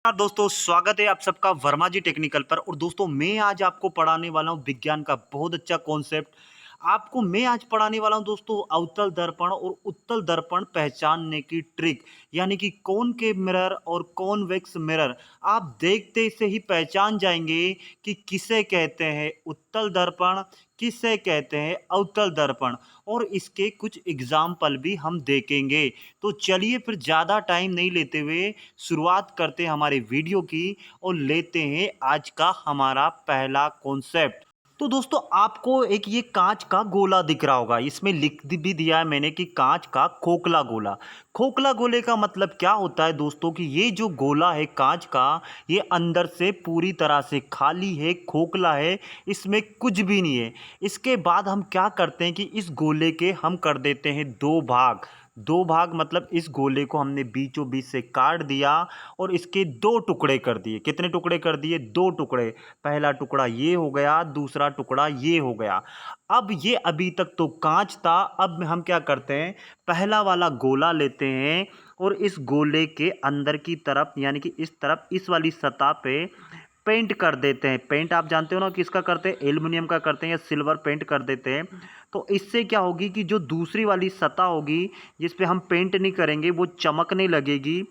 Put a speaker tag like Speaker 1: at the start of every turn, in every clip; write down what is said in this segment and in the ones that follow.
Speaker 1: नमस्कार दोस्तों, स्वागत है आप सबका वर्मा जी टेक्निकल पर। और दोस्तों मैं आज आपको पढ़ाने वाला हूँ विज्ञान का बहुत अच्छा कॉन्सेप्ट। आपको मैं आज पढ़ाने वाला हूँ दोस्तों अवतल दर्पण और उत्तल दर्पण पहचानने की ट्रिक, यानी कि कॉनकेव मिरर और कॉन्वेक्स मिरर। आप देखते से ही पहचान जाएंगे कि किसे कहते हैं उत्तल दर्पण, किसे कहते हैं अवतल दर्पण, और इसके कुछ एग्जाम्पल भी हम देखेंगे। तो चलिए फिर ज़्यादा टाइम नहीं लेते हुए शुरुआत करते हैं हमारे वीडियो की और लेते हैं आज का हमारा पहला कॉन्सेप्ट। तो दोस्तों आपको एक ये कांच का गोला दिख रहा होगा, इसमें लिख भी दिया है मैंने कि कांच का खोखला गोला। खोखला गोले का मतलब क्या होता है दोस्तों कि ये जो गोला है कांच का, ये अंदर से पूरी तरह से खाली है, खोखला है, इसमें कुछ भी नहीं है। इसके बाद हम क्या करते हैं कि इस गोले के हम कर देते हैं दो भाग। दो भाग मतलब इस गोले को हमने बीचों बीच से काट दिया और इसके दो टुकड़े कर दिए। कितने टुकड़े कर दिए? दो टुकड़े। पहला टुकड़ा ये हो गया, दूसरा टुकड़ा ये हो गया। अब ये अभी तक तो कांच था, अब हम क्या करते हैं, पहला वाला गोला लेते हैं और इस गोले के अंदर की तरफ यानी कि इस तरफ इस वाली सतह पे पेंट कर देते हैं। पेंट आप जानते हो ना किसका करते हैं, एल्युमिनियम का करते हैं या सिल्वर पेंट कर देते हैं। तो इससे क्या होगी कि जो दूसरी वाली सतह होगी जिस पे हम पेंट नहीं करेंगे वो चमकने लगेगी।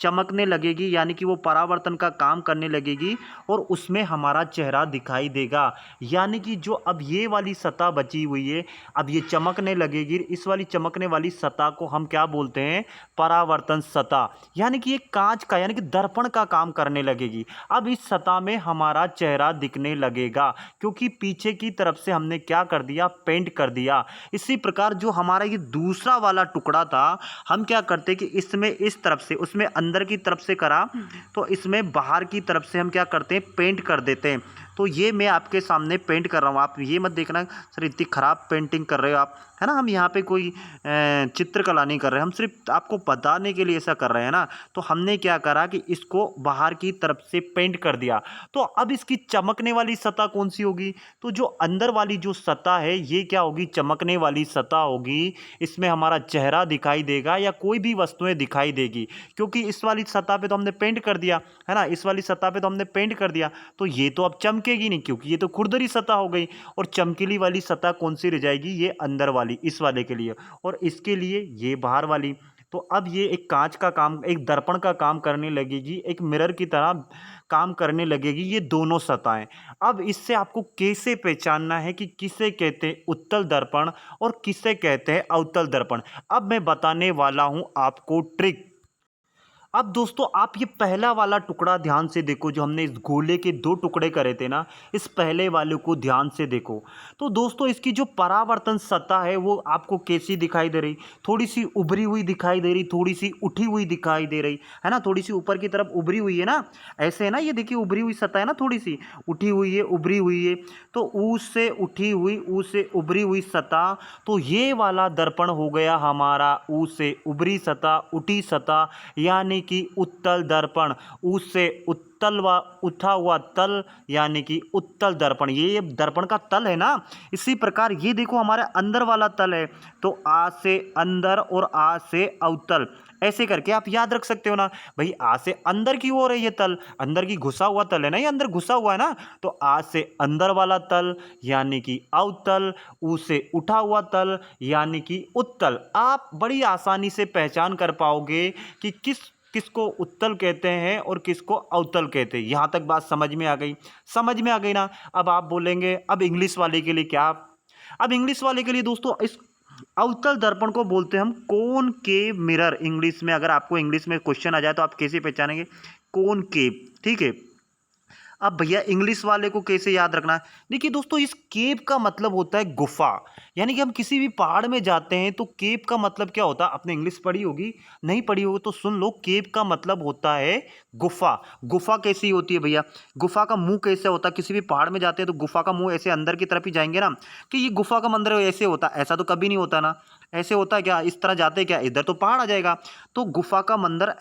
Speaker 1: चमकने लगेगी यानी कि वो परावर्तन का काम करने लगेगी और उसमें हमारा चेहरा दिखाई देगा। यानी कि जो अब ये वाली सतह बची हुई है, अब ये चमकने लगेगी। इस वाली चमकने वाली सतह को हम क्या बोलते हैं? परावर्तन सतह। यानी कि ये कांच का यानी कि दर्पण का काम करने लगेगी। अब इस सतह में हमारा चेहरा दिखने लगेगा क्योंकि पीछे की तरफ से हमने क्या कर दिया? पेंट कर दिया। इसी प्रकार जो हमारा ये दूसरा वाला टुकड़ा था, हम क्या करते कि इसमें इस तरफ से, उसमें अंदर की तरफ से करा तो इसमें बाहर की तरफ से हम क्या करते हैं? पेंट कर देते हैं। तो ये मैं आपके सामने पेंट कर रहा हूँ, आप ये मत देखना सर इतनी ख़राब पेंटिंग कर रहे हो आप, है ना। हम यहाँ पे कोई चित्रकला नहीं कर रहे, हम सिर्फ आपको बताने के लिए ऐसा कर रहे हैं ना। तो हमने क्या करा कि इसको बाहर की तरफ से पेंट कर दिया। तो अब इसकी चमकने वाली सतह कौन सी होगी? तो जो अंदर वाली जो सतह है ये क्या होगी? चमकने वाली सतह होगी। इसमें हमारा चेहरा दिखाई देगा या कोई भी वस्तुएं दिखाई देगी, क्योंकि इस वाली सतह पे तो हमने पेंट कर दिया, है ना। इस वाली सतह पे तो हमने पेंट कर दिया, तो ये तो अब चमकेगी नहीं क्योंकि ये तो खुरदरी सतह हो गई। और चमकीली वाली सतह कौन सी रह जाएगी? ये अंदर वाली, इस वाले के लिए, और इसके लिए ये बाहर वाली। तो अब ये एक कांच का काम, एक दर्पण का काम करने लगेगी, एक मिरर की तरह काम करने लगेगी ये दोनों सतहें। अब इससे आपको कैसे पहचानना है कि किसे कहते हैं उत्तल दर्पण और किसे कहते हैं अवतल दर्पण, अब मैं बताने वाला हूं आपको ट्रिक। अब दोस्तों आप ये पहला वाला टुकड़ा ध्यान से देखो, जो हमने इस गोले के दो टुकड़े करे थे ना, इस पहले वाले को ध्यान से देखो। तो दोस्तों इसकी जो परावर्तन सतह है वो आपको कैसी दिखाई दे रही? थोड़ी सी उभरी हुई दिखाई दे रही, थोड़ी सी उठी हुई दिखाई दे रही, है ना। थोड़ी सी ऊपर की तरफ उभरी हुई है ना, ऐसे है ना, ये देखिए उभरी हुई सतह है ना, थोड़ी सी उठी हुई है, उभरी हुई है। तो ऊ से उठी हुई, ऊ से उभरी हुई सतह, तो ये वाला दर्पण हो गया हमारा ऊ से उभरी सतह, उठी सतह, यानी कि उत्तल दर्पण। उससे उत्तल व उठा हुआ तल यानी कि उत्तल दर्पण, ये दर्पण का तल है ना। इसी प्रकार ये देखो हमारे अंदर वाला तल है, तो आ से अंदर और आ से अवतल, ऐसे करके आप याद रख सकते हो ना भाई। आ से अंदर की ओर है ये तल, अंदर की घुसा हुआ तल है ना, ये अंदर घुसा हुआ है ना। तो आ से अंदर वाला तल यानी कि अवतल, ऊ से उठा हुआ तल यानी कि उत्तल। आप बड़ी आसानी से पहचान कर पाओगे कि किसको उत्तल कहते हैं और किसको अवतल कहते हैं। यहां तक बात समझ में आ गई? समझ में आ गई ना। अब आप बोलेंगे अब इंग्लिश वाले के लिए क्या? अब इंग्लिश वाले के लिए दोस्तों इस अवतल दर्पण को बोलते हैं हम कॉनकेव मिरर। इंग्लिश में, अगर आपको इंग्लिश में क्वेश्चन आ जाए तो आप कैसे पहचानेंगे? कॉनकेव, ठीक है। अब भैया इंग्लिश वाले को कैसे याद रखना है? देखिए दोस्तों इस केव का मतलब होता है गुफा। यानी कि हम किसी भी पहाड़ में जाते हैं तो केव का मतलब क्या होता है? आपने इंग्लिश पढ़ी होगी, नहीं पढ़ी होगी तो सुन लो। केव का मतलब होता है गुफा। गुफा कैसी होती है भैया? गुफा का मुंह कैसे होता है? किसी भी पहाड़ में जाते हैं तो गुफा का मुंह ऐसे अंदर की तरफ ही जाएंगे ना, कि ये गुफा का मंदिर ऐसे होता है, ऐसा तो कभी नहीं होता ना। ऐसे होता है क्या? इस तरह जाते क्या, इधर तो पहाड़ आ जाएगा। तो गुफा का मंदिर,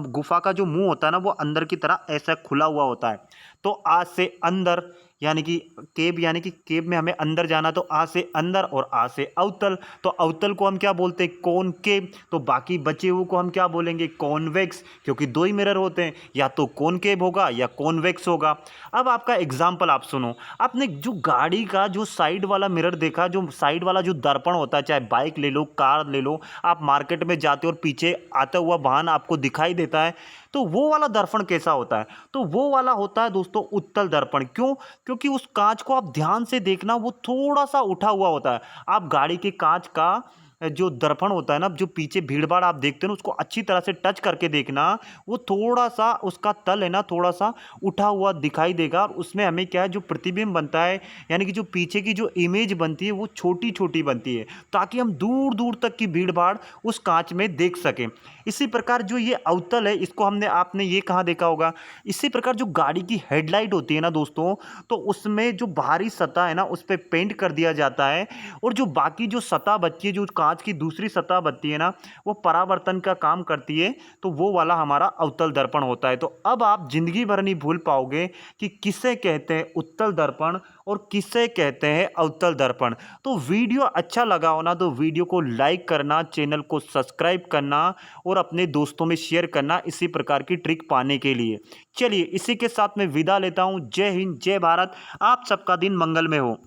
Speaker 1: गुफा का जो मुंह होता है ना वो अंदर की तरह ऐसा खुला हुआ होता है। तो आ से अंदर यानी कि केव में हमें अंदर जाना, तो आ से अंदर और आ से अवतल। तो अवतल को हम क्या बोलते हैं? कॉनकेव। तो बाकी बचे हुए को हम क्या बोलेंगे? कॉन्वेक्स, क्योंकि दो ही मिरर होते हैं, या तो कॉनकेव होगा या कॉन्वेक्स होगा। अब आपका एग्जाम्पल आप सुनो। आपने जो गाड़ी का जो साइड वाला मिरर देखा, जो साइड वाला जो दर्पण होता है, चाहे बाइक ले लो, कार ले लो, आप मार्केट में जाते हो और पीछे आता हुआ वाहन आपको दिखाई देता है, तो वो वाला दर्पण कैसा होता है? तो वो वाला होता है दोस्तों उत्तल दर्पण। क्यों? क्योंकि उस कांच को आप ध्यान से देखना, वो थोड़ा सा उठा हुआ होता है। आप गाड़ी के कांच का जो दर्पण होता है ना, जो पीछे भीड़-भाड़ आप देखते हो ना, उसको अच्छी तरह से टच करके देखना, वो थोड़ा-सा उसका तल है ना, थोड़ा-सा उठा हुआ दिखाई देगा, और उसमें हमें क्या है, जो प्रतिबिंब बनता है, यानी कि जो पीछे की जो इमेज बनती है, वो छोटी-छोटी बनती है, ताकि हम दूर-दूर तक की भीड़-भाड़ उस कांच में देख सकें। इसी प्रकार जो ये अवतल है, इसको आपने ये कहाँ देखा होगा? इसी प्रकार जो गाड़ी की हेडलाइट होती है ना दोस्तों, तो उसमें जो बाहरी सतह है ना, उस पे पेंट कर दिया जाता है, और जो बाकी जो सतह बचती है, जो कांच की दूसरी सतह बचती है ना, वो परावर्तन का काम करती है, तो वो वाला हमारा अवतल दर्पण होता है। तो अब आप जिंदगी भर नहीं भूल पाओगे कि किसे कहते हैं उत्तल दर्पण और किसे कहते हैं अवतल दर्पण। तो वीडियो अच्छा लगा हो ना, तो वीडियो को लाइक करना, चैनल को सब्सक्राइब करना, और अपने दोस्तों में शेयर करना, इसी प्रकार की ट्रिक पाने के लिए। चलिए, इसी के साथ मैं विदा लेता हूँ। जय हिंद, जय भारत। आप सबका दिन मंगल में हो।